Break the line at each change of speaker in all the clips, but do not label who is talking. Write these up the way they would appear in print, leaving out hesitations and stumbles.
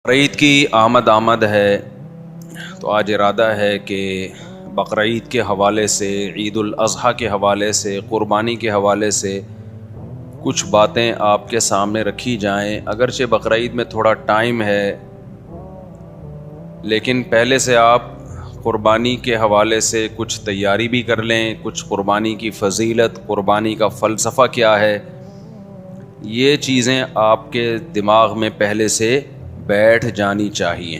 بقرعید کی آمد ہے، تو آج ارادہ ہے کہ بقرعید کے حوالے سے، عید الاضحیٰ کے حوالے سے، قربانی کے حوالے سے کچھ باتیں آپ کے سامنے رکھی جائیں۔ اگرچہ بقرعید میں تھوڑا ٹائم ہے، لیکن پہلے سے آپ قربانی کے حوالے سے کچھ تیاری بھی کر لیں، کچھ قربانی کی فضیلت، قربانی کا فلسفہ کیا ہے، یہ چیزیں آپ کے دماغ میں پہلے سے بیٹھ جانی چاہیے۔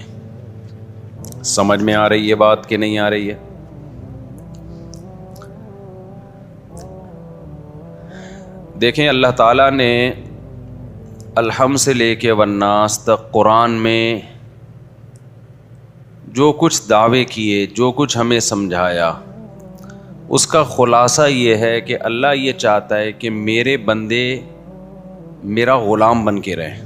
سمجھ میں آ رہی ہے بات کہ نہیں آ رہی ہے؟ دیکھیں، اللہ تعالیٰ نے الحم سے لے کے والناس تک قرآن میں جو کچھ دعوے کیے، جو کچھ ہمیں سمجھایا، اس کا خلاصہ یہ ہے کہ اللہ یہ چاہتا ہے کہ میرے بندے میرا غلام بن کے رہیں۔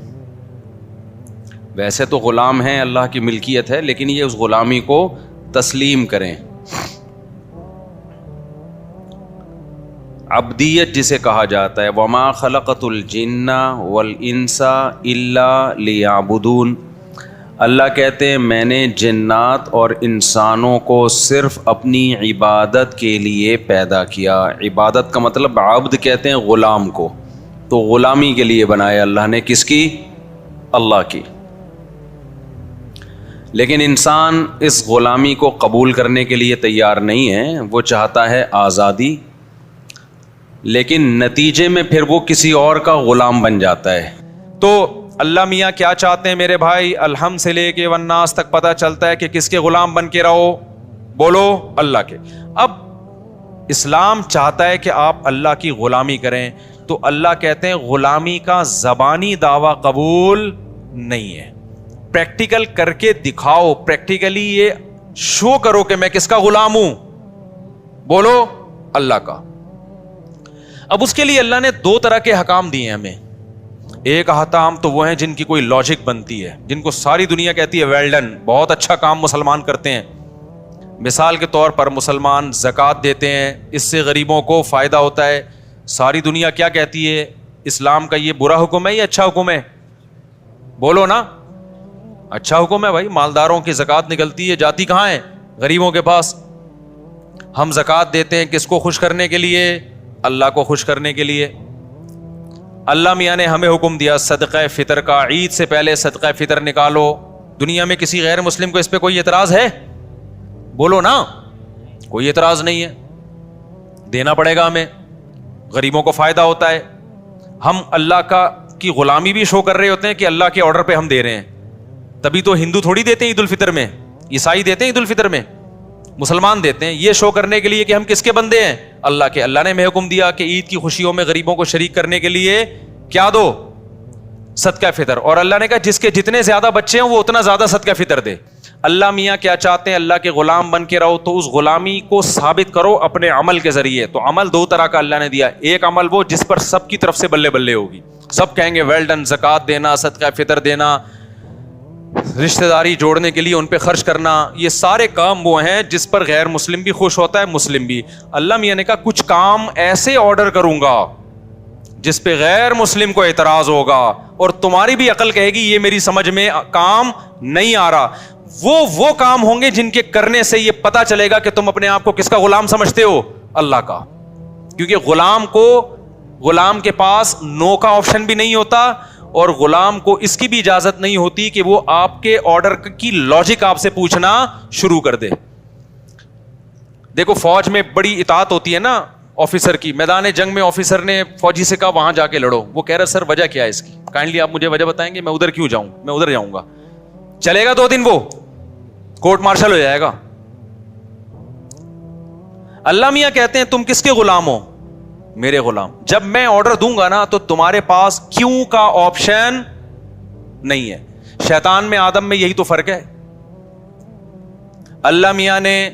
ویسے تو غلام ہیں، اللہ کی ملکیت ہے، لیکن یہ اس غلامی کو تسلیم کریں۔ عبدیت جسے کہا جاتا ہے، وَمَا خَلَقَتُ الْجِنَّ وَالْإِنسَ إِلَّا لِيَعْبُدُونَ۔ اللہ کہتے ہیں میں نے جنات اور انسانوں کو صرف اپنی عبادت کے لیے پیدا کیا۔ عبادت کا مطلب عبد کہتے ہیں غلام کو، تو غلامی کے لیے بنایا اللہ نے، کس کی؟ اللہ کی۔ لیکن انسان اس غلامی کو قبول کرنے کے لیے تیار نہیں ہے، وہ چاہتا ہے آزادی، لیکن نتیجے میں پھر وہ کسی اور کا غلام بن جاتا ہے۔
تو اللہ میاں کیا چاہتے ہیں میرے بھائی؟ الحم سے لے کے والناس تک پتہ چلتا ہے کہ کس کے غلام بن کے رہو؟ بولو، اللہ کے۔ اب اسلام چاہتا ہے کہ آپ اللہ کی غلامی کریں، تو اللہ کہتے ہیں غلامی کا زبانی دعویٰ قبول نہیں ہے، پریکٹیکل کر کے دکھاؤ، پریکٹیکلی یہ شو کرو کہ میں کس کا غلام ہوں؟ بولو، اللہ کا۔ اب اس کے لیے اللہ نے دو طرح کے حکام دیے ہیں ہمیں۔ ایک احکام تو وہ ہیں جن کی کوئی لاجک بنتی ہے، جن کو ساری دنیا کہتی ہے ویل ڈن، بہت اچھا کام مسلمان کرتے ہیں۔ مثال کے طور پر مسلمان زکوٰۃ دیتے ہیں، اس سے غریبوں کو فائدہ ہوتا ہے۔ ساری دنیا کیا کہتی ہے؟ اسلام کا یہ برا حکم ہے یا اچھا حکم ہے؟ بولو نا، اچھا حکم ہے بھائی، مالداروں کی زکوٰۃ نکلتی ہے، جاتی کہاں ہے؟ غریبوں کے پاس۔ ہم زکوٰۃ دیتے ہیں کس کو خوش کرنے کے لیے؟ اللہ کو خوش کرنے کے لیے۔ اللہ میاں نے ہمیں حکم دیا صدقہ فطر کا، عید سے پہلے صدقہ فطر نکالو۔ دنیا میں کسی غیر مسلم کو اس پہ کوئی اعتراض ہے؟ بولو نا، کوئی اعتراض نہیں ہے، دینا پڑے گا ہمیں، غریبوں کو فائدہ ہوتا ہے۔ ہم اللہ کی غلامی بھی شو کر رہے ہوتے ہیں کہ اللہ کے آرڈر پہ ہم دے رہے ہیں، تبھی تو ہندو تھوڑی دیتے ہیں عید الفطر میں، عیسائی دیتے ہیں عید الفطر میں، مسلمان دیتے ہیں، یہ شو کرنے کے لیے کہ ہم کس کے بندے ہیں؟ اللہ کے۔ اللہ نے ہمیں حکم دیا کہ عید کی خوشیوں میں غریبوں کو شریک کرنے کے لیے کیا دو؟ صدقہ فطر۔ اور اللہ نے کہا جس کے جتنے زیادہ بچے ہیں وہ اتنا زیادہ صدقہ فطر دے۔ اللہ میاں کیا چاہتے ہیں؟ اللہ کے غلام بن کے رہو، تو اس غلامی کو ثابت کرو اپنے عمل کے ذریعے۔ تو عمل دو طرح کا اللہ نے دیا، ایک عمل وہ جس پر سب کی طرف سے بلے بلے ہوگی، سب کہیں گے ویل ڈن، زکوٰۃ دینا، صدقہ فطر دینا، رشتہ داری جوڑنے کے لیے ان پہ خرچ کرنا، یہ سارے کام وہ ہیں جس پر غیر مسلم بھی خوش ہوتا ہے، مسلم بھی۔ اللہ میاں نے کہا کچھ کام ایسے آرڈر کروں گا جس پہ غیر مسلم کو اعتراض ہوگا اور تمہاری بھی عقل کہے گی یہ میری سمجھ میں کام نہیں آ رہا۔ وہ کام ہوں گے جن کے کرنے سے یہ پتا چلے گا کہ تم اپنے آپ کو کس کا غلام سمجھتے ہو؟ اللہ کا۔ کیونکہ غلام کے پاس نو کا آپشن بھی نہیں ہوتا، اور غلام کو اس کی بھی اجازت نہیں ہوتی کہ وہ آپ کے آرڈر کی لاجک آپ سے پوچھنا شروع کر دے۔ دیکھو فوج میں بڑی اطاعت ہوتی ہے نا آفیسر کی، میدان جنگ میں آفیسر نے فوجی سے کہا وہاں جا کے لڑو، وہ کہہ رہا سر وجہ کیا ہے اس کی، کائنڈلی آپ مجھے وجہ بتائیں گے، میں ادھر کیوں جاؤں، میں ادھر جاؤں گا، چلے گا 2 دن، وہ کورٹ مارشل ہو جائے گا۔ اللہ میاں کہتے ہیں تم کس کے غلام ہو؟ میرے غلام۔ جب میں آرڈر دوں گا نا تو تمہارے پاس کیوں کا آپشن نہیں ہے۔ شیطان میں آدم میں یہی تو فرق ہے۔ اللہ میاں نے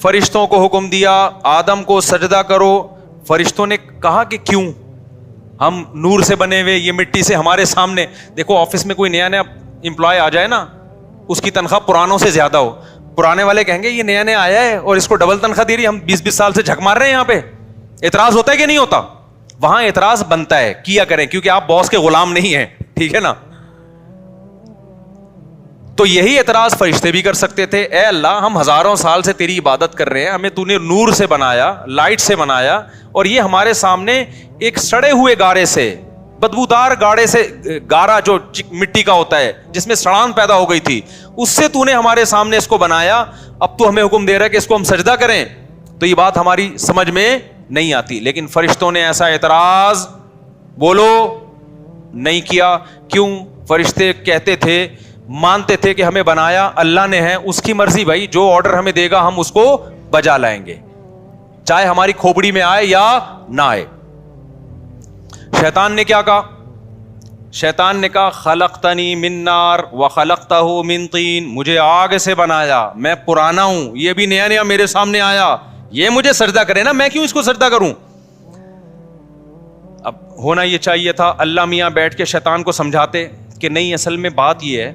فرشتوں کو حکم دیا آدم کو سجدہ کرو، فرشتوں نے کہا کہ کیوں؟ ہم نور سے بنے ہوئے، یہ مٹی سے ہمارے سامنے۔ دیکھو آفس میں کوئی نیا امپلائی آ جائے نا، اس کی تنخواہ پرانوں سے زیادہ ہو، پرانے والے کہیں گے یہ نیا آیا ہے اور اس کو ڈبل تنخواہ دے رہی ہے، ہم 20 سال سے جھک مار رہے ہیں یہاں پہ۔ اعتراض ہوتا ہے کہ نہیں ہوتا؟ وہاں اعتراض بنتا ہے، کیا کریں، کیونکہ آپ باس کے غلام نہیں ہیں، ٹھیک ہے نا۔ تو یہی اعتراض فرشتے بھی کر سکتے تھے، اے اللہ ہم ہزاروں سال سے تیری عبادت کر رہے ہیں، ہمیں تو نے نور سے بنایا، لائٹ سے بنایا، اور یہ ہمارے سامنے ایک سڑے ہوئے گارے سے، بدبودار گاڑے سے، گارا جو مٹی کا ہوتا ہے جس میں سڑان پیدا ہو گئی تھی، اس سے تو نے ہمارے سامنے اس کو بنایا، اب تو ہمیں حکم دے رہا ہے کہ اس کو ہم سجدہ کریں؟ تو یہ بات ہماری سمجھ میں نہیں آتی. لیکن فرشتوں نے ایسا اعتراض بولو نہیں کیا. کیوں؟ فرشتے کہتے تھے، مانتے تھے کہ ہمیں بنایا اللہ نے ہے، اس کی مرضی بھائی، جو آرڈر ہمیں دے گا ہم اس کو بجا لائیں گے، چاہے ہماری کھوپڑی میں آئے یا نہ آئے. شیطان نے کیا کہا؟ شیطان نے کہا خلقتنی من نار وخلقتہ من طین، مجھے آگ سے بنایا، میں پرانا ہوں، یہ بھی نیا نیا میرے سامنے آیا، یہ مجھے سجدہ کرے نا، میں کیوں اس کو سجدہ کروں؟ اب ہونا یہ چاہیے تھا اللہ میاں بیٹھ کے شیطان کو سمجھاتے کہ نہیں، اصل میں بات یہ ہے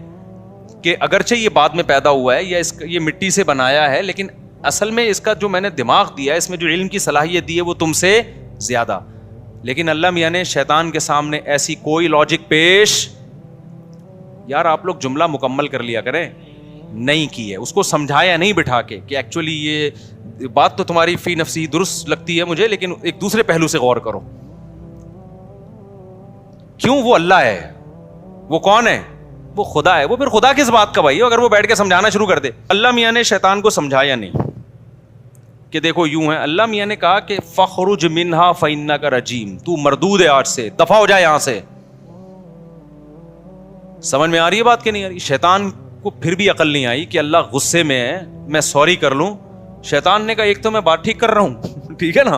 کہ اگرچہ یہ بعد میں پیدا ہوا ہے یا یہ مٹی سے بنایا ہے، لیکن اصل میں اس کا جو میں نے دماغ دیا ہے، اس میں جو علم کی صلاحیت دی ہے وہ تم سے زیادہ. لیکن اللہ میاں نے شیطان کے سامنے ایسی کوئی لاجک پیش، یار آپ لوگ جملہ مکمل کر لیا کریں، نہیں کی ہے. اس کو سمجھایا نہیں بٹھا کے کہ ایکچولی یہ بات تو تمہاری فی نفسی درست لگتی ہے مجھے، لیکن ایک دوسرے پہلو سے غور کرو. کیوں؟ وہ اللہ ہے. وہ کون ہے؟ وہ خدا ہے. وہ پھر خدا کس بات کا بھائی؟ اگر وہ بیٹھ کے سمجھانا شروع کر دے. اللہ میاں نے شیطان کو سمجھایا نہیں کہ دیکھو یوں ہے. اللہ میاں نے کہا کہ فخرج منہا فإنک رجیم، تو مردود ہے، آج سے دفع ہو جائے یہاں سے. سمجھ میں آ رہی ہے بات کہ نہیں آ رہی؟ شیطان کو پھر بھی عقل نہیں آئی کہ اللہ غصے میں ہے، میں سوری کر لوں. شیطان نے کہا ایک تو میں بات ٹھیک کر رہا ہوں ٹھیک ہے نا،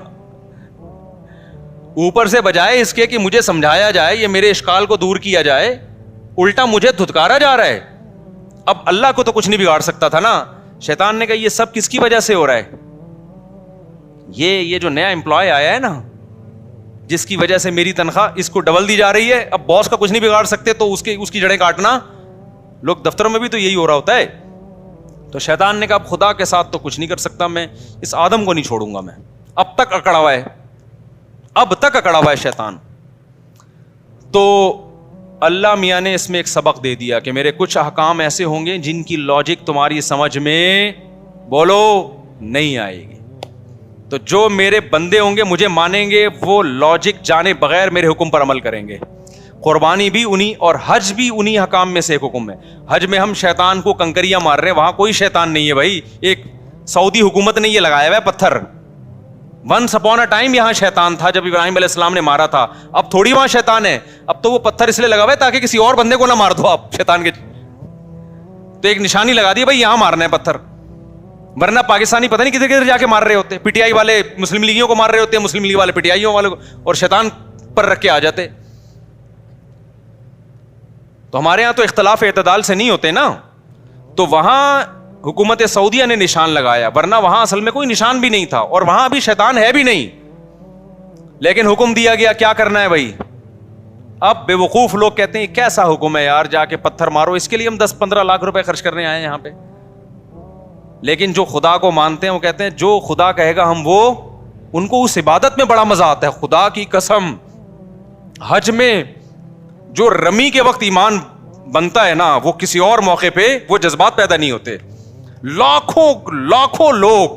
اوپر سے بجائے اس کے کہ مجھے سمجھایا جائے، یہ میرے اشکال کو دور کیا جائے، الٹا مجھے دھتکارا جا رہا ہے. اب اللہ کو تو کچھ نہیں بگاڑ سکتا تھا نا. شیطان نے کہا یہ سب کس کی وجہ سے ہو رہا ہے؟ یہ جو نیا امپلائی آیا ہے نا، جس کی وجہ سے میری تنخواہ اس کو ڈبل دی جا رہی ہے، اب باس کا کچھ نہیں بگاڑ سکتے تو اس کی جڑیں کاٹنا. لوگ دفتروں میں بھی تو یہی ہو رہا ہوتا ہے. تو شیطان نے کہا اب خدا کے ساتھ تو کچھ نہیں کر سکتا میں، اس آدم کو نہیں چھوڑوں گا میں. اب تک اکڑا ہوا ہے، اب تک اکڑا ہوا ہے شیطان. تو اللہ میاں نے اس میں ایک سبق دے دیا کہ میرے کچھ احکام ایسے ہوں گے جن کی لاجک تمہاری سمجھ میں بولو نہیں آئے گی. تو جو میرے بندے ہوں گے مجھے مانیں گے، وہ لاجک جانے بغیر میرے حکم پر عمل کریں گے. قربانی بھی انہی اور حج بھی انہی حکام میں سے ایک حکم ہے. حج میں ہم شیطان کو کنکریاں مار رہے ہیں، وہاں کوئی شیطان نہیں ہے بھائی. ایک سعودی حکومت نے یہ لگایا ہوا ہے پتھر. ونس اپون اے ٹائم یہاں شیطان تھا جب ابراہیم علیہ السلام نے مارا تھا. اب تھوڑی وہاں شیطان ہے. اب تو وہ پتھر اس لیے لگا ہوا ہے تاکہ کسی اور بندے کو نہ مار دو آپ شیطان کے. تو ایک نشانی لگا دی بھائی یہاں مارنا ہے پتھر، ورنہ پاکستانی پتہ نہیں کدھر کدھر جا کے مار رہے ہوتے. پی ٹی آئی والے مسلم لیگیوں کو مار رہے ہوتے ہیں، مسلم لیگ والے پی ٹی آئیوں والے کو، اور شیطان پر رکھ کے آ جاتے. تو ہمارے ہاں تو اختلاف اعتدال سے نہیں ہوتے نا. تو وہاں حکومت سعودیہ نے نشان لگایا، ورنہ وہاں اصل میں کوئی نشان بھی نہیں تھا، اور وہاں ابھی شیطان ہے بھی نہیں. لیکن حکم دیا گیا کیا کرنا ہے بھائی. اب بے وقوف لوگ کہتے ہیں کیسا حکم ہے یار، جا کے پتھر مارو، اس کے لیے ہم 10-15 لاکھ روپے خرچ کرنے آئے ہیں یہاں پہ. لیکن جو خدا کو مانتے ہیں وہ کہتے ہیں جو خدا کہے گا ہم وہ، ان کو اس عبادت میں بڑا مزہ آتا ہے. خدا کی قسم، حج میں جو رمی کے وقت ایمان بنتا ہے نا، وہ کسی اور موقع پہ وہ جذبات پیدا نہیں ہوتے. لاکھوں لوگ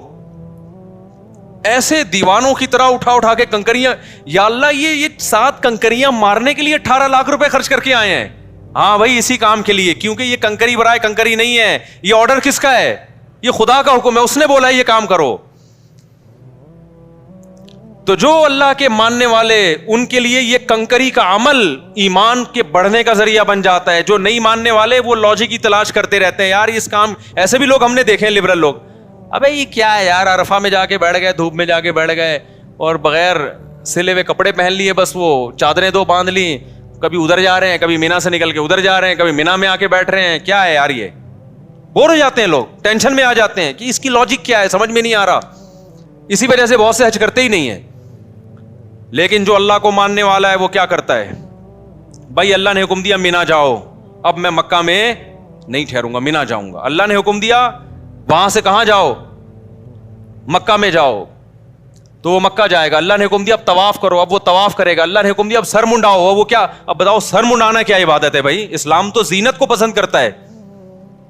ایسے دیوانوں کی طرح اٹھا کے کنکریاں، یا اللہ یہ 7 کنکریاں مارنے کے لیے 18 لاکھ روپے خرچ کر کے آئے ہیں. ہاں بھائی اسی کام کے لیے، کیونکہ یہ کنکری برائے کنکری نہیں ہے. یہ آرڈر کس کا ہے؟ یہ خدا کا حکم ہے، اس نے بولا ہے یہ کام کرو. تو جو اللہ کے ماننے والے، ان کے لیے یہ کنکری کا عمل ایمان کے بڑھنے کا ذریعہ بن جاتا ہے. جو نہیں ماننے والے وہ لاجک کی تلاش کرتے رہتے ہیں. یار اس کام، ایسے بھی لوگ ہم نے دیکھے ہیں لبرل لوگ، ابے یہ کیا ہے یار، عرفہ میں جا کے بیٹھ گئے، دھوپ میں جا کے بیٹھ گئے، اور بغیر سلے ہوئے کپڑے پہن لیے، بس وہ چادریں 2 باندھ لی، کبھی ادھر جا رہے ہیں، کبھی مینا سے نکل کے ادھر جا رہے ہیں، کبھی مینا میں آ کے بیٹھ رہے ہیں. کیا ہے یار، یہ بور ہو جاتے ہیں لوگ، ٹینشن میں آ جاتے ہیں کہ اس کی لاجک کیا ہے، سمجھ میں نہیں آ رہا. اسی وجہ سے بہت سے حج کرتے ہی نہیں ہیں. لیکن جو اللہ کو ماننے والا ہے وہ کیا کرتا ہے؟ بھائی اللہ نے حکم دیا مینا جاؤ، اب میں مکہ میں نہیں ٹھہروں گا، مینا جاؤں گا. اللہ نے حکم دیا وہاں سے کہاں جاؤ؟ مکہ میں جاؤ، تو وہ مکہ جائے گا. اللہ نے حکم دیا اب طواف کرو، اب وہ طواف کرے گا. اللہ نے حکم دیا اب سر منڈاؤ، وہ کیا؟ اب بتاؤ سر منڈانا کیا عبادت ہے بھائی؟ اسلام تو زینت کو پسند کرتا ہے.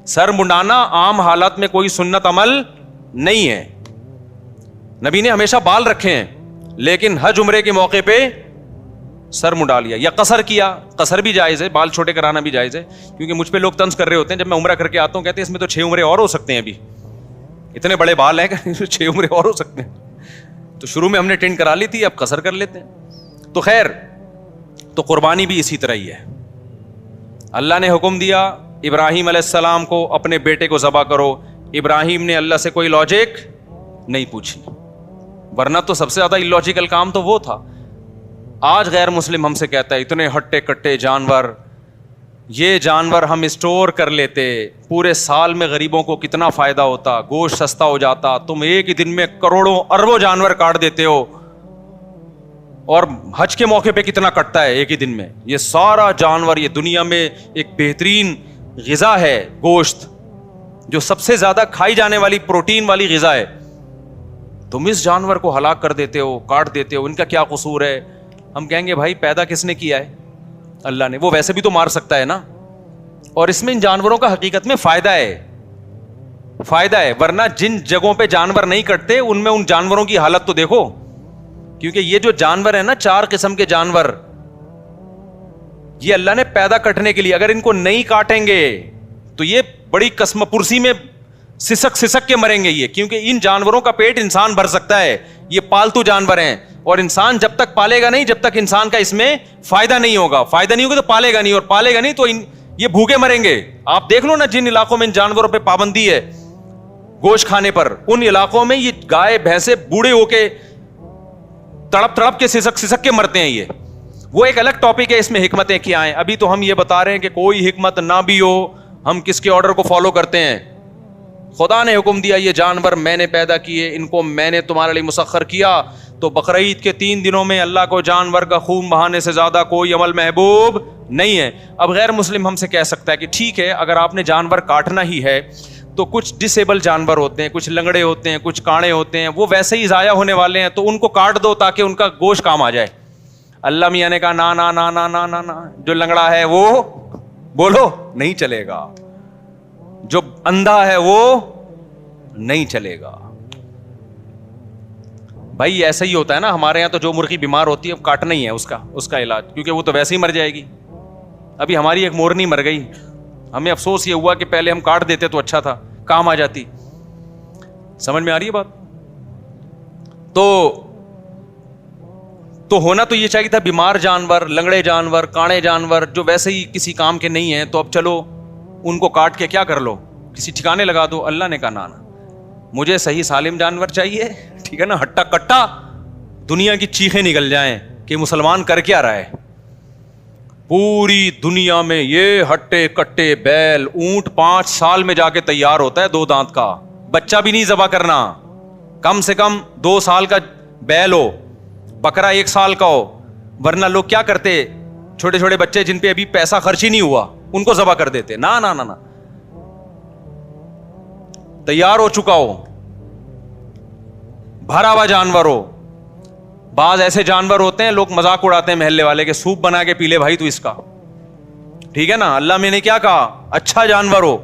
سر منڈانا عام حالات میں کوئی سنت عمل نہیں ہے. نبی نے ہمیشہ بال رکھے ہیں, لیکن حج عمرے کے موقع پہ سر منڈا لیا یا قصر کیا. قصر بھی جائز ہے, بال چھوٹے کرانا بھی جائز ہے, کیونکہ مجھ پہ لوگ طنز کر رہے ہوتے ہیں جب میں عمرہ کر کے آتا ہوں, کہتے ہیں اس میں تو 6 عمرے اور ہو سکتے ہیں, ابھی اتنے بڑے بال ہیں کہ 6 عمرے اور ہو سکتے ہیں. تو شروع میں ہم نے ٹینٹ کرا لی تھی, اب قصر کر لیتے ہیں. تو خیر, تو قربانی بھی اسی طرح ہی ہے. اللہ نے حکم دیا ابراہیم علیہ السلام کو اپنے بیٹے کو ذبح کرو. ابراہیم نے اللہ سے کوئی لاجک نہیں پوچھی, ورنہ تو سب سے زیادہ اللاجیکل کام تو وہ تھا. آج غیر مسلم ہم سے کہتا ہے اتنے ہٹے کٹے جانور, یہ جانور ہم اسٹور کر لیتے, پورے سال میں غریبوں کو کتنا فائدہ ہوتا, گوشت سستا ہو جاتا. تم ایک ہی دن میں کروڑوں اربوں جانور کاٹ دیتے ہو, اور حج کے موقع پہ کتنا کٹتا ہے ایک ہی دن میں. یہ سارا جانور, یہ دنیا میں ایک بہترین غذا ہے گوشت, جو سب سے زیادہ کھائی جانے والی پروٹین والی غذا ہے. تم اس جانور کو ہلاک کر دیتے ہو, کاٹ دیتے ہو, ان کا کیا قصور ہے؟ ہم کہیں گے بھائی پیدا کس نے کیا ہے؟ اللہ نے. وہ ویسے بھی تو مار سکتا ہے نا, اور اس میں ان جانوروں کا حقیقت میں فائدہ ہے, ورنہ جن جگہوں پہ جانور نہیں کٹتے ان میں ان جانوروں کی حالت تو دیکھو. کیونکہ یہ جو جانور ہیں نا, 4 قسم کے جانور, یہ اللہ نے پیدا کٹنے کے لیے, اگر ان کو نہیں کاٹیں گے تو یہ بڑی قسم پرسی میں سسک کے مریں گے یہ, کیونکہ ان جانوروں کا پیٹ انسان بھر سکتا ہے. یہ پالتو جانور ہیں, اور انسان جب تک پالے گا نہیں, جب تک انسان کا اس میں فائدہ نہیں ہوگا تو پالے گا نہیں, اور پالے گا نہیں تو یہ بھوکے مریں گے. آپ دیکھ لو نا, جن علاقوں میں ان جانوروں پہ پابندی ہے گوشت کھانے پر, ان علاقوں میں یہ گائے بھینسے بوڑھے ہو کے تڑپ کے سسک کے مرتے ہیں. یہ وہ ایک الگ ٹاپک ہے, اس میں حکمتیں کیا ہیں. ابھی تو ہم یہ بتا رہے ہیں کہ کوئی حکمت نہ بھی ہو, ہم کس کے آرڈر کو فالو کرتے ہیں؟ خدا نے حکم دیا یہ جانور میں نے پیدا کیے, ان کو میں نے تمہارے لیے مسخر کیا. تو بقرعید کے 3 دنوں میں اللہ کو جانور کا خون بہانے سے زیادہ کوئی عمل محبوب نہیں ہے. اب غیر مسلم ہم سے کہہ سکتا ہے کہ ٹھیک ہے, اگر آپ نے جانور کاٹنا ہی ہے تو کچھ ڈسیبل جانور ہوتے ہیں, کچھ لنگڑے ہوتے ہیں, کچھ کاڑے ہوتے ہیں, وہ ویسے ہی ضائع ہونے والے ہیں, تو ان کو کاٹ دو تاکہ ان کا گوشت کام آ جائے. اللہ میاں نے کہا نا نا نا نا نا نا نا, جو لنگڑا ہے وہ بولو نہیں چلے گا, جو اندھا ہے وہ نہیں چلے گا. بھائی ایسا ہی ہوتا ہے نا ہمارے یہاں, تو جو مرغی بیمار ہوتی ہے کاٹنا ہی ہے اس کا علاج, کیونکہ وہ تو ویسے ہی مر جائے گی. ابھی ہماری ایک مورنی مر گئی, ہمیں افسوس یہ ہوا کہ پہلے ہم کاٹ دیتے تو اچھا تھا, کام آ جاتی. سمجھ میں آ رہی ہے بات؟ تو ہونا تو یہ چاہیے تھا بیمار جانور, لنگڑے جانور, کاڑے جانور, جو ویسے ہی کسی کام کے نہیں ہیں, تو اب چلو ان کو کاٹ کے کیا کر لو, کسی ٹھکانے لگا دو. اللہ نے کہا نا, مجھے صحیح سالم جانور چاہیے, ٹھیک ہے نا, ہٹا کٹا دنیا کی چیخیں نکل جائیں کہ مسلمان کر کیا رہا ہے. پوری دنیا میں یہ ہٹے کٹے بیل, اونٹ 5 سال میں جا کے تیار ہوتا ہے, 2 دانت کا, بچہ بھی نہیں ذبح کرنا, کم سے کم 2 سال کا بیل ہو, بکرا 1 سال کا ہو. ورنہ لوگ کیا کرتے, چھوٹے چھوٹے بچے جن پہ ابھی پیسہ خرچ ہی نہیں ہوا ان کو ذبح کر دیتے. نا نا نا نا, تیار ہو چکا ہو, بھرا ہوا جانور ہو. بعض ایسے جانور ہوتے ہیں لوگ مذاق اڑاتے ہیں محلے والے کے, سوپ بنا کے پی لے بھائی تو اس کا, ٹھیک ہے نا. اللہ میں نے کیا کہا, اچھا جانور ہو.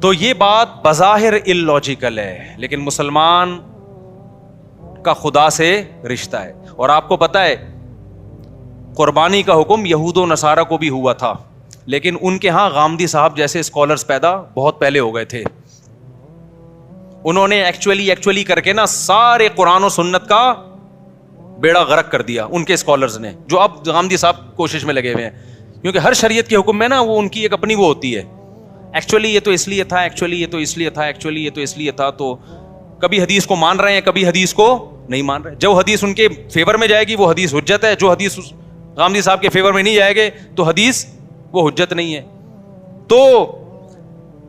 تو یہ بات بظاہر اللاجیکل ہے, لیکن مسلمان کا خدا سے رشتہ ہے. اور آپ کو پتا ہے قربانی کا حکم یہود و نصارہ کو بھی ہوا تھا, لیکن ان کے ہاں غامدی صاحب جیسے اسکالرز پیدا بہت پہلے ہو گئے تھے. انہوں نے ایکچولی کر کے نا سارے قرآن و سنت کا بیڑا غرق کر دیا ان کے اسکالرز نے, جو اب غامدی صاحب کوشش میں لگے ہوئے ہیں. کیونکہ ہر شریعت کے حکم میں نا وہ ان کی ایک اپنی وہ ہوتی ہے, ایکچولی یہ تو اس لیے تھا, ایکچولی یہ تو اس لیے تھا, ایکچولی یہ تو اس لیے تھا. تو کبھی حدیث کو مان رہے ہیں, کبھی حدیث کو نہیں مان رہے. جو حدیث ان کے فیور میں جائے گی وہ حدیث حجت ہے, جو حدیث غامدی صاحب کے فیور میں نہیں جائے گے تو حدیث وہ حجت نہیں ہے. تو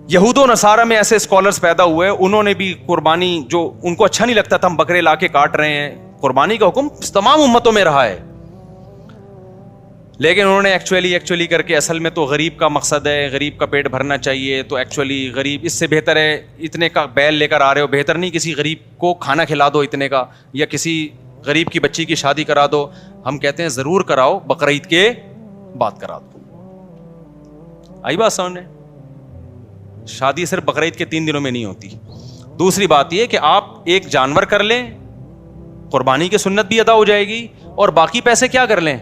یہود و نصارہ میں ایسے اسکالرز پیدا ہوئے, انہوں نے بھی قربانی, جو ان کو اچھا نہیں لگتا تھا ہم بکرے لا کے کاٹ رہے ہیں, قربانی کا حکم تمام امتوں میں رہا ہے, لیکن انہوں نے ایکچولی کر کے اصل میں تو غریب کا مقصد ہے, غریب کا پیٹ بھرنا چاہیے, تو ایکچولی غریب اس سے بہتر ہے اتنے کا بیل لے کر آ رہے ہو, بہتر نہیں کسی غریب کو کھانا کھلا دو اتنے کا, یا کسی غریب کی بچی کی شادی کرا دو. ہم کہتے ہیں ضرور کراؤ, بقرعید کے بعد کرا دو. آئی بات سامنے؟ شادی صرف بقرعید کے 3 دنوں میں نہیں ہوتی. دوسری بات یہ کہ آپ ایک جانور کر لیں, قربانی کی سنت بھی ادا ہو جائے گی, اور باقی پیسے کیا کر لیں,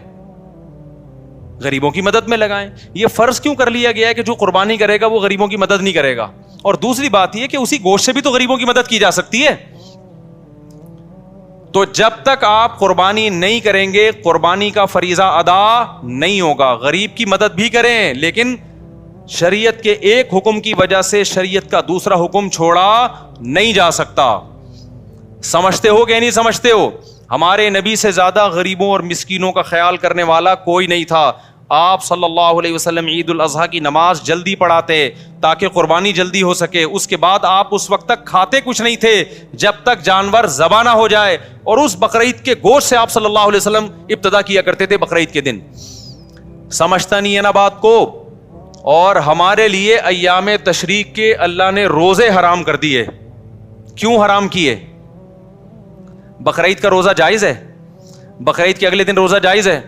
غریبوں کی مدد میں لگائیں. یہ فرض کیوں کر لیا گیا ہے کہ جو قربانی کرے گا وہ غریبوں کی مدد نہیں کرے گا؟ اور دوسری بات یہ کہ اسی گوشت سے بھی تو غریبوں کی مدد کی جا سکتی ہے. تو جب تک آپ قربانی نہیں کریں گے قربانی کا فریضہ ادا نہیں ہوگا. غریب کی مدد بھی کریں, لیکن شریعت کے ایک حکم کی وجہ سے شریعت کا دوسرا حکم چھوڑا نہیں جا سکتا. سمجھتے ہو کہ نہیں سمجھتے ہو؟ ہمارے نبی سے زیادہ غریبوں اور مسکینوں کا خیال کرنے والا کوئی نہیں تھا. آپ صلی اللہ علیہ وسلم عید الاضحیٰ کی نماز جلدی پڑھاتے تاکہ قربانی جلدی ہو سکے. اس کے بعد آپ اس وقت تک کھاتے کچھ نہیں تھے جب تک جانور ذبح نہ ہو جائے, اور اس بقرعید کے گوشت سے آپ صلی اللہ علیہ وسلم ابتدا کیا کرتے تھے بقرعید کے دن. سمجھتا نہیں ہے نا بات کو؟ اور ہمارے لیے ایام تشریق کے اللہ نے روزے حرام کر دیے. کیوں حرام کیے؟ بقرعید کا روزہ جائز ہے, بقرعید کے اگلے دن روزہ جائز ہے,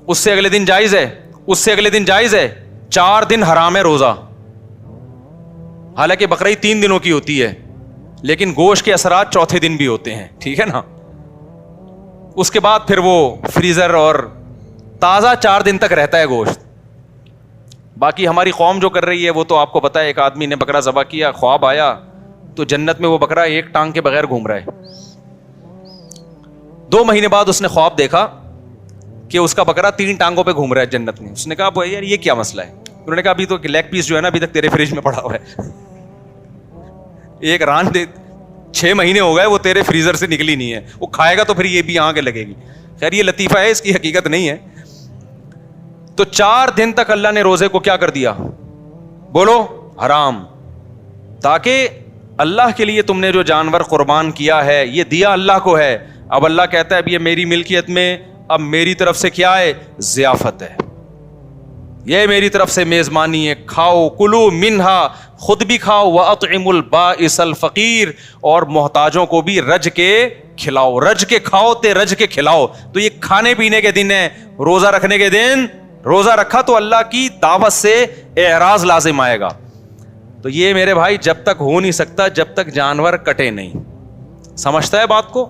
اس سے اگلے دن جائز ہے, اس سے اگلے دن جائز ہے, 4 دن حرام ہے روزہ. حالانکہ بقرعید 3 دنوں کی ہوتی ہے, لیکن گوشت کے اثرات چوتھے دن بھی ہوتے ہیں, ٹھیک ہے نا. اس کے بعد پھر وہ فریزر اور تازہ 4 دن تک رہتا ہے گوشت. باقی ہماری قوم جو کر رہی ہے وہ تو آپ کو پتا ہے, ایک آدمی نے بکرا ذبح کیا, خواب آیا تو جنت میں وہ بکرا ایک ٹانگ کے بغیر گھوم رہا ہے. 2 مہینے بعد اس نے خواب دیکھا کہ اس کا بکرا 3 ٹانگوں پہ گھوم رہا ہے جنت میں. اس نے کہا یار یہ کیا مسئلہ ہے؟ انہوں نے کہا ابھی تو لیگ پیس جو ہے نا ابھی تک تیرے فریج میں پڑا ہوا ہے. ایک ران دے 6 مہینے ہو گئے وہ تیرے فریزر سے نکلی نہیں ہے, وہ کھائے گا تو پھر یہ بھی آگے لگے گی. خیر یہ لطیفہ ہے, اس کی حقیقت نہیں ہے. تو 4 دن تک اللہ نے روزے کو کیا کر دیا؟ بولو حرام. تاکہ اللہ کے لیے تم نے جو جانور قربان کیا ہے یہ دیا اللہ کو ہے. اب اللہ کہتا ہے اب یہ میری ملکیت میں, اب میری طرف سے کیا ہے؟ ضیافت ہے, یہ میری طرف سے میزبانی ہے. کھاؤ کلو منہا, خود بھی کھاؤ, واطعموا البائس الفقیر, اور محتاجوں کو بھی رج کے کھلاؤ. رج کے کھاؤ تے رج کے کھلاؤ. تو یہ کھانے پینے کے دن ہے, روزہ رکھنے کے دن. روزہ رکھا تو اللہ کی دعوت سے اعراض لازم آئے گا. تو یہ میرے بھائی جب تک ہو نہیں سکتا جب تک جانور کٹے نہیں. سمجھتا ہے بات کو؟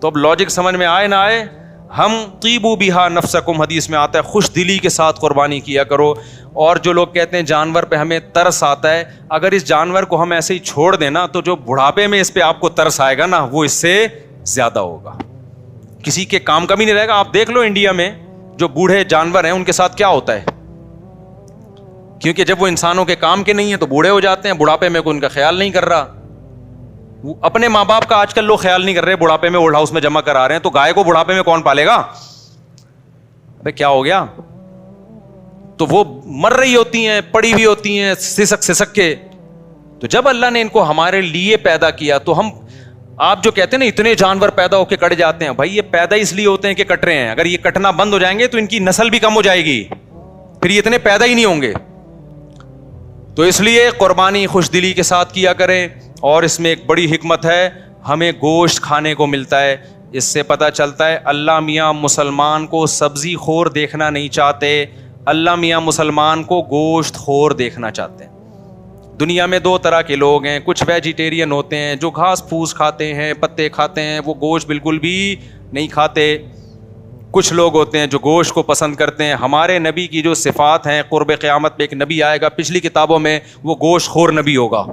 تو اب لاجک سمجھ میں آئے نہ آئے, ہم طیبوا بہا نفسکم, حدیث میں آتا ہے خوش دلی کے ساتھ قربانی کیا کرو. اور جو لوگ کہتے ہیں جانور پہ ہمیں ترس آتا ہے, اگر اس جانور کو ہم ایسے ہی چھوڑ دیں نا تو جو بڑھاپے میں اس پہ آپ کو ترس آئے گا نا وہ اس سے زیادہ ہوگا, کسی کے کام کا بھی نہیں رہے گا. آپ دیکھ لو انڈیا میں جو بوڑھے جانور ہیں ان کے ساتھ کیا ہوتا ہے, کیونکہ جب وہ انسانوں کے کام کے نہیں ہیں تو بوڑھے ہو جاتے ہیں, بڑھاپے میں کوئی ان کا خیال نہیں کر رہا. اپنے ماں باپ کا آج کل لوگ خیال نہیں کر رہے, بڑھاپے میں اولڈ ہاؤس میں جمع کرا رہے ہیں, تو گائے کو بڑھاپے میں کون پالے گا؟ بھائی کیا ہو گیا؟ تو وہ مر رہی ہوتی ہیں, پڑی ہوئی ہوتی ہیں سسک سسک کے. تو جب اللہ نے ان کو ہمارے لیے پیدا کیا تو ہم, آپ جو کہتے ہیں نا اتنے جانور پیدا ہو کے کٹ جاتے ہیں, بھائی یہ پیدا اس لیے ہوتے ہیں کہ کٹ رہے ہیں. اگر یہ کٹنا بند ہو جائیں گے تو ان کی نسل بھی کم ہو جائے گی, پھر یہ اتنے پیدا ہی نہیں ہوں گے. تو اس لیے قربانی خوش دلی کے ساتھ کیا کریں. اور اس میں ایک بڑی حکمت ہے, ہمیں گوشت کھانے کو ملتا ہے. اس سے پتہ چلتا ہے اللہ میاں مسلمان کو سبزی خور دیکھنا نہیں چاہتے, اللہ میاں مسلمان کو گوشت خور دیکھنا چاہتے ہیں. دنیا میں 2 طرح کے لوگ ہیں, کچھ ویجیٹیرین ہوتے ہیں جو گھاس پھوس کھاتے ہیں, پتے کھاتے ہیں, وہ گوشت بالکل بھی نہیں کھاتے. کچھ لوگ ہوتے ہیں جو گوشت کو پسند کرتے ہیں. ہمارے نبی کی جو صفات ہیں, قرب قیامت میں ایک نبی آئے گا, پچھلی کتابوں میں وہ گوشت خور نبی ہوگا.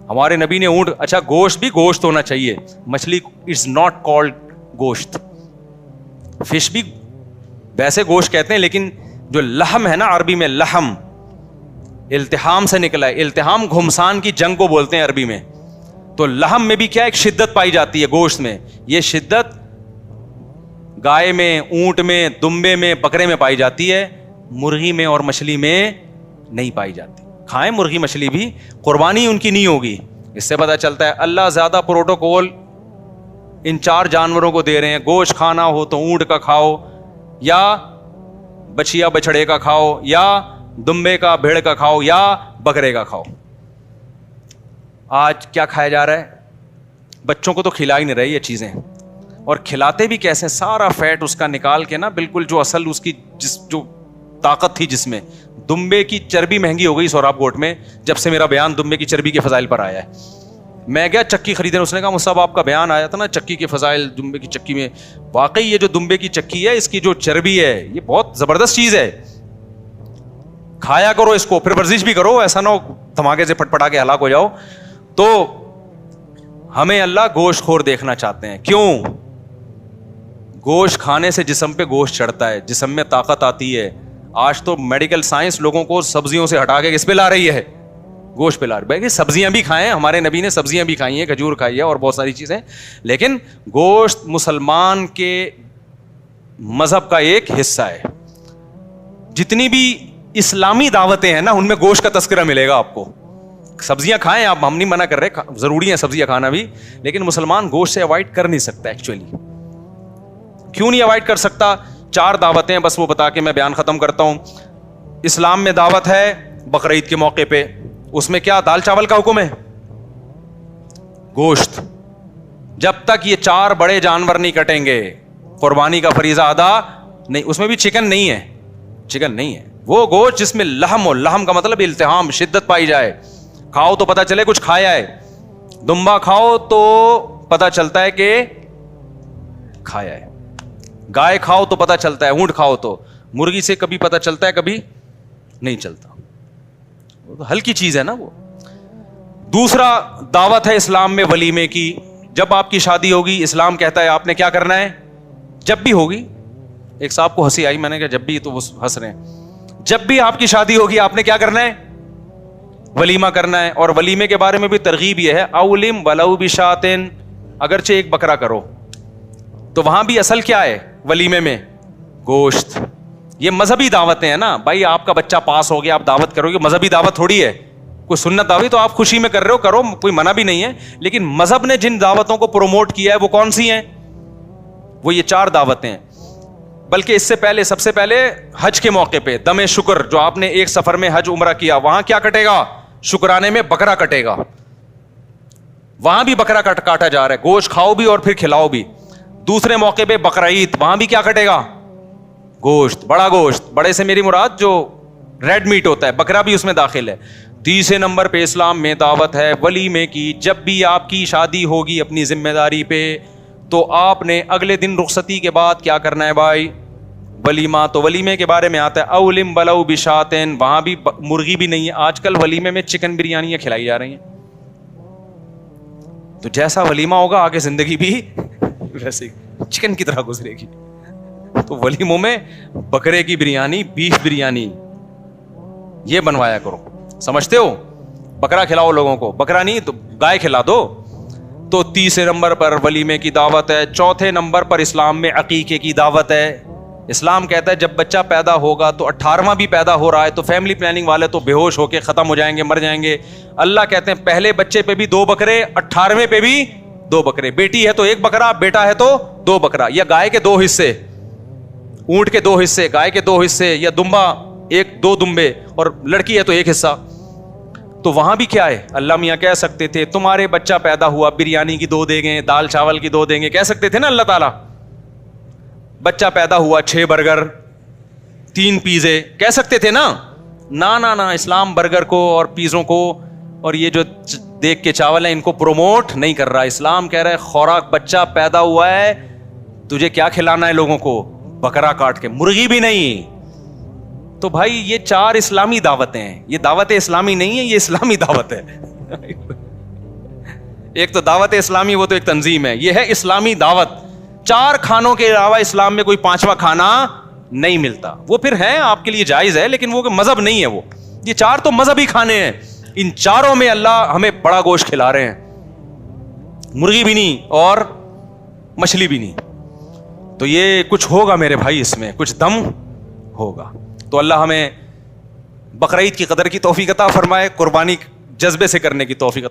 ہمارے نبی نے اونٹ, اچھا گوشت بھی گوشت ہونا چاہیے, مچھلی اٹس ناٹ کالڈ گوشت, فش بھی ویسے گوشت کہتے ہیں, لیکن جو لحم ہے نا عربی میں لحم التحام سے نکلا ہے, التحام گھمسان کی جنگ کو بولتے ہیں عربی میں. تو لحم میں بھی کیا ایک شدت پائی جاتی ہے گوشت میں, یہ شدت گائے میں, اونٹ میں, دمبے میں, بکرے میں پائی جاتی ہے, مرغی میں اور مچھلی میں نہیں پائی جاتی. کھائیں مرغی مچھلی بھی, قربانی ان کی نہیں ہوگی. اس سے پتہ چلتا ہے اللہ زیادہ پروٹوکول ان 4 جانوروں کو دے رہے ہیں. گوشت کھانا ہو تو اونٹ کا کھاؤ, یا بچیا بچڑے کا کھاؤ, یا دمبے کا بھیڑ کا کھاؤ, یا بکرے کا کھاؤ. آج کیا کھایا جا رہا ہے؟ بچوں کو تو کھلا ہی نہیں رہے یہ چیزیں, اور کھلاتے بھی کیسے, سارا فیٹ اس کا نکال کے نا بالکل جو اصل اس کی جو طاقت تھی جس میں. دمبے کی چربی مہنگی ہو گئی سوراب کوٹ میں جب سے میرا بیان دمبے کی چربی کے فضائل پر آیا ہے. میں گیا چکی خریدنے, اس نے کہا مصعب آپ کا بیان آیا تھا نا چکی کے فضائل دمبے کی چکی میں, واقعی یہ جو دمبے کی چکی ہے اس کی جو چربی ہے یہ بہت زبردست چیز ہے, کھایا کرو اس کو, پھر ورزش بھی کرو, ایسا نہ ہو دھماکے سے پھٹ پٹا کے ہلاک ہو جاؤ. تو ہمیں اللہ گوشت خور دیکھنا چاہتے ہیں. کیوں؟ گوشت کھانے سے جسم پہ گوشت چڑھتا ہے, جسم میں طاقت آتی ہے. آج تو میڈیکل سائنس لوگوں کو سبزیوں سے ہٹا کے کس پہ لا رہی ہے؟ گوشت پہ لا رہی ہے. سبزیاں بھی کھائیں, ہمارے نبی نے سبزیاں بھی کھائی ہیں, کھجور کھائی ہے اور بہت ساری چیزیں, لیکن گوشت مسلمان کے مذہب کا ایک حصہ ہے. جتنی بھی اسلامی دعوتیں ہیں نا ان میں گوشت کا تذکرہ ملے گا آپ کو. سبزیاں کھائیں آپ, ہم نہیں منع کر رہے, ضروری ہے سبزیاں کھانا بھی, لیکن مسلمان گوشت سے اوائڈ کر نہیں سکتا. ایکچولی کیوں نہیں اوائڈ کر سکتا؟ 4 دعوتیں بس وہ بتا کے میں بیان ختم کرتا ہوں. اسلام میں دعوت ہے بقرعید کے موقع پہ, اس میں کیا دال چاول کا حکم ہے؟ گوشت. جب تک یہ 4 بڑے جانور نہیں کٹیں گے قربانی کا فریضہ ادا نہیں. اس میں بھی چکن نہیں ہے, چکن نہیں ہے, وہ گوشت جس میں لحم ہو. لحم کا مطلب التحام, شدت پائی جائے. کھاؤ تو پتا چلے کچھ کھایا ہے. دمبا کھاؤ تو پتا چلتا ہے کہ کھایا ہے. گائے کھاؤ تو پتا چلتا ہے, اونٹ کھاؤ تو. مرغی سے کبھی پتا چلتا ہے, کبھی نہیں چلتا. ہلکی چیز ہے نا وہ. دوسرا دعوت ہے اسلام میں ولیمے کی. جب آپ کی شادی ہوگی اسلام کہتا ہے آپ نے کیا کرنا ہے, جب بھی ہوگی. ایک صاحب کو ہنسی آئی, میں نے کہا جب بھی, تو وہ ہنس رہے ہیں. جب بھی آپ کی شادی ہوگی آپ نے کیا کرنا ہے, ولیمہ کرنا ہے. اور ولیمے کے بارے میں بھی ترغیب یہ ہے, اولم ولو بشاتن, اگرچہ ایک بکرا کرو. تو وہاں بھی اصل کیا ہے ولیمے میں؟ گوشت. یہ مذہبی دعوتیں ہیں نا بھائی, آپ کا بچہ پاس ہو گیا آپ دعوت کرو گے, مذہبی دعوت تھوڑی ہے. کوئی سنت دعوت تو آپ خوشی میں کر رہے ہو, کرو, کوئی منع بھی نہیں ہے, لیکن مذہب نے جن دعوتوں کو پروموٹ کیا ہے وہ کون سی ہیں؟ وہ یہ 4 دعوتیں ہیں. بلکہ اس سے پہلے, سب سے پہلے حج کے موقع پہ دم شکر, جو آپ نے ایک سفر میں حج عمرہ کیا, وہاں کیا کٹے گا؟ شکرانے میں بکرا کٹے گا. وہاں بھی بکرا کاٹا جا رہا ہے, گوشت کھاؤ بھی اور پھر کھلاؤ بھی. دوسرے موقع پہ بقرعید, وہاں بھی کیا کٹے گا؟ گوشت, بڑا گوشت. بڑے سے میری مراد جو ریڈ میٹ ہوتا ہے, بکرا بھی اس میں داخل ہے. تیسرے نمبر پہ اسلام میں دعوت ہے ولیمے کی. جب بھی آپ کی شادی ہوگی اپنی ذمہ داری پہ, تو آپ نے اگلے دن رخصتی کے بعد کیا کرنا ہے بھائی؟ ولیمہ. تو ولیمے کے بارے میں آتا ہے اولم ولو بشاتن, وہاں بھی مرغی بھی نہیں ہے. آج کل ولیمے میں چکن بریانیاں کھلائی جا رہی ہیں. تو جیسا ولیمہ ہوگا آگے زندگی بھی ویسے چکن کی طرح گزرے گی. تو ولیموں میں بکرے کی بریانی, بیف بریانی یہ بنوایا کرو. سمجھتے ہو؟ بکرا کھلاؤ لوگوں کو, بکرا نہیں تو گائے کھلا دو. تو تیسرے نمبر پر ولیمے کی دعوت ہے. چوتھے نمبر پر اسلام میں عقیقے کی دعوت ہے. اسلام کہتا ہے جب بچہ پیدا ہوگا تو 18واں بھی پیدا ہو رہا ہے تو فیملی پلاننگ والے تو بے ہوش ہو کے ختم ہو جائیں گے, مر جائیں گے. اللہ کہتے ہیں پہلے بچے پہ بھی 2 بکرے, 18ویں پہ بھی 2 بکرے. بیٹی ہے تو 1 بکرا, بیٹا ہے تو 2 بکرا. یا گائے کے 2 حصے, اونٹ کے 2 حصے, گائے کے 2 حصے, یا دمبا 1-2 دمبے, اور لڑکی ہے تو 1 حصہ. تو وہاں بھی کیا ہے, اللہ میاں کہہ سکتے تھے تمہارے بچہ پیدا ہوا بریانی کی 2 دیں گے, دال چاول کی 2 دیں گے, کہہ سکتے تھے نا اللہ تعالیٰ. بچہ پیدا ہوا 6 برگر 3 پیزے, کہہ سکتے تھے نا. نا اسلام برگر کو اور پیزوں کو اور یہ جو دیکھ کے چاول ہیں ان کو پروموٹ نہیں کر رہا. اسلام کہہ رہا ہے خوراک, بچہ پیدا ہوا ہے تجھے کیا کھلانا ہے لوگوں کو؟ بکرا کاٹ کے, مرغی بھی نہیں. تو بھائی یہ 4 اسلامی دعوتیں ہیں. یہ دعوت اسلامی نہیں ہے, یہ اسلامی دعوت ہے. ایک تو دعوت اسلامی, وہ تو ایک تنظیم ہے. یہ ہے اسلامی دعوت. 4 کھانوں کے علاوہ اسلام میں کوئی 5واں کھانا نہیں ملتا. وہ پھر ہے آپ کے لیے جائز ہے, لیکن وہ مذہب نہیں ہے. وہ یہ 4 تو مذہبی کھانے ہیں. ان 4 میں اللہ ہمیں بڑا گوشت کھلا رہے ہیں, مرغی بھی نہیں اور مچھلی بھی نہیں. تو یہ کچھ ہوگا میرے بھائی, اس میں کچھ دم ہوگا. تو اللہ ہمیں بقرعید کی قدر کی توفیق عطا فرمائے, قربانی جذبے سے کرنے کی توفیق